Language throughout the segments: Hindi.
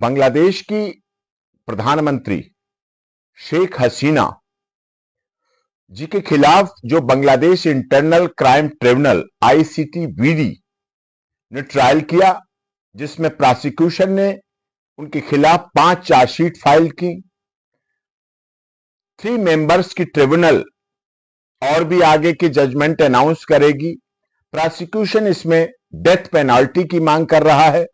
बांग्लादेश की प्रधानमंत्री शेख हसीना जी के खिलाफ जो Bangladesh internal crime tribunal ICTBD ने ट्रायल किया, जिसमें प्रोसिक्यूशन ने उनके खिलाफ 5 चार्जशीट फाइल की। 3 मेंबर्स की ट्रिब्यूनल और भी आगे की जजमेंट अनाउंस करेगी। प्रोसिक्यूशन इसमें डेथ पेनाल्टी की मांग कर रहा है।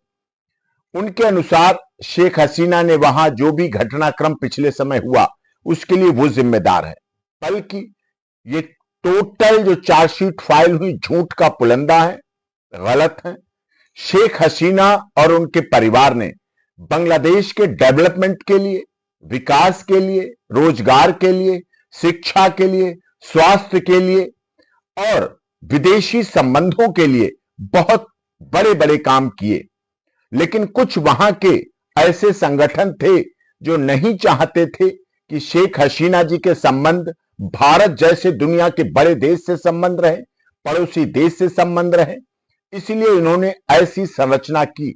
उनके अनुसार शेख हसीना ने वहां जो भी घटनाक्रम पिछले समय हुआ उसके लिए वो जिम्मेदार है, बल्कि ये टोटल जो चार्जशीट फाइल हुई झूठ का पुलंदा है, गलत है। शेख हसीना और उनके परिवार ने बांग्लादेश के डेवलपमेंट के लिए, विकास के लिए, रोजगार के लिए, शिक्षा के लिए, स्वास्थ्य के लिए और विदेशी संबंधों के लिए बहुत बड़े बड़े काम किए। लेकिन कुछ वहां के ऐसे संगठन थे जो नहीं चाहते थे कि शेख हसीना जी के संबंध भारत जैसे दुनिया के बड़े देश से संबंध रहे, पड़ोसी देश से संबंध रहे। इसलिए इन्होंने ऐसी संरचना की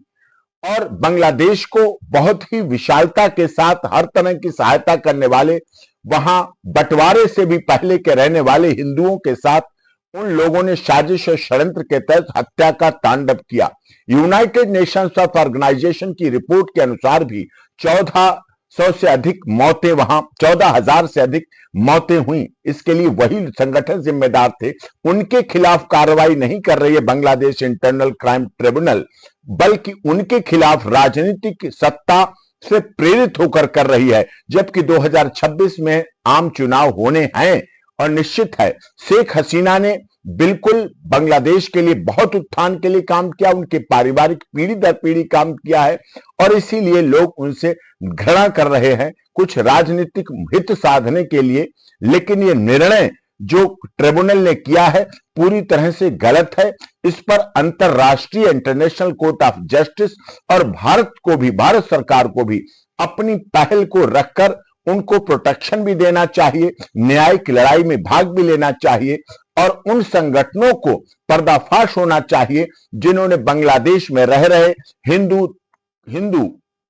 और बांग्लादेश को बहुत ही विशालता के साथ हर तरह की सहायता करने वाले, वहां बंटवारे से भी पहले के रहने वाले हिंदुओं के साथ उन लोगों ने साजिश और षड्यंत्र के तहत हत्या का तांडव किया। यूनाइटेड नेशंस ऑफ ऑर्गेनाइजेशन की रिपोर्ट के अनुसार भी 1400 से अधिक मौतें, वहां 14,000 से अधिक मौतें हुई। इसके लिए वही संगठन जिम्मेदार थे। उनके खिलाफ कार्रवाई नहीं कर रही है बांग्लादेश इंटरनल क्राइम ट्रिब्यूनल, बल्कि उनके खिलाफ राजनीतिक सत्ता से प्रेरित होकर कर रही है। जबकि 2026 में आम चुनाव होने हैं और निश्चित है शेख हसीना ने बिल्कुल बांग्लादेश के लिए बहुत उत्थान के लिए काम किया, उनके पारिवारिक पीढ़ी दर पीढ़ी काम किया है और इसीलिए लोग उनसे घृणा कर रहे हैं, कुछ राजनीतिक हित साधने के लिए। लेकिन ये निर्णय जो ट्रिब्यूनल ने किया है पूरी तरह से गलत है। इस पर अंतरराष्ट्रीय इंटरनेशनल कोर्ट ऑफ जस्टिस और भारत को भी, भारत सरकार को भी अपनी पहल को रखकर उनको प्रोटेक्शन भी देना चाहिए, न्यायिक लड़ाई में भाग भी लेना चाहिए और उन संगठनों को पर्दाफाश होना चाहिए जिन्होंने बांग्लादेश में रह रहे हिंदू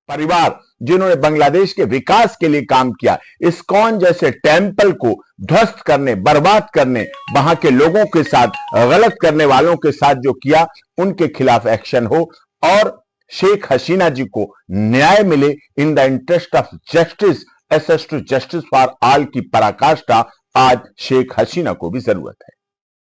परिवार, जिन्होंने बांग्लादेश के विकास के लिए काम किया, इस्कॉन जैसे टेंपल को ध्वस्त करने, बर्बाद करने, वहां के लोगों के साथ, गलत करने वालों के साथ जो किया, उनके खिलाफ एक्शन हो और शेख हसीना जी को न्याय मिले। In the interest of justice, access to justice for all की पराकाष्ठा आज शेख हसीना को भी जरूरत है।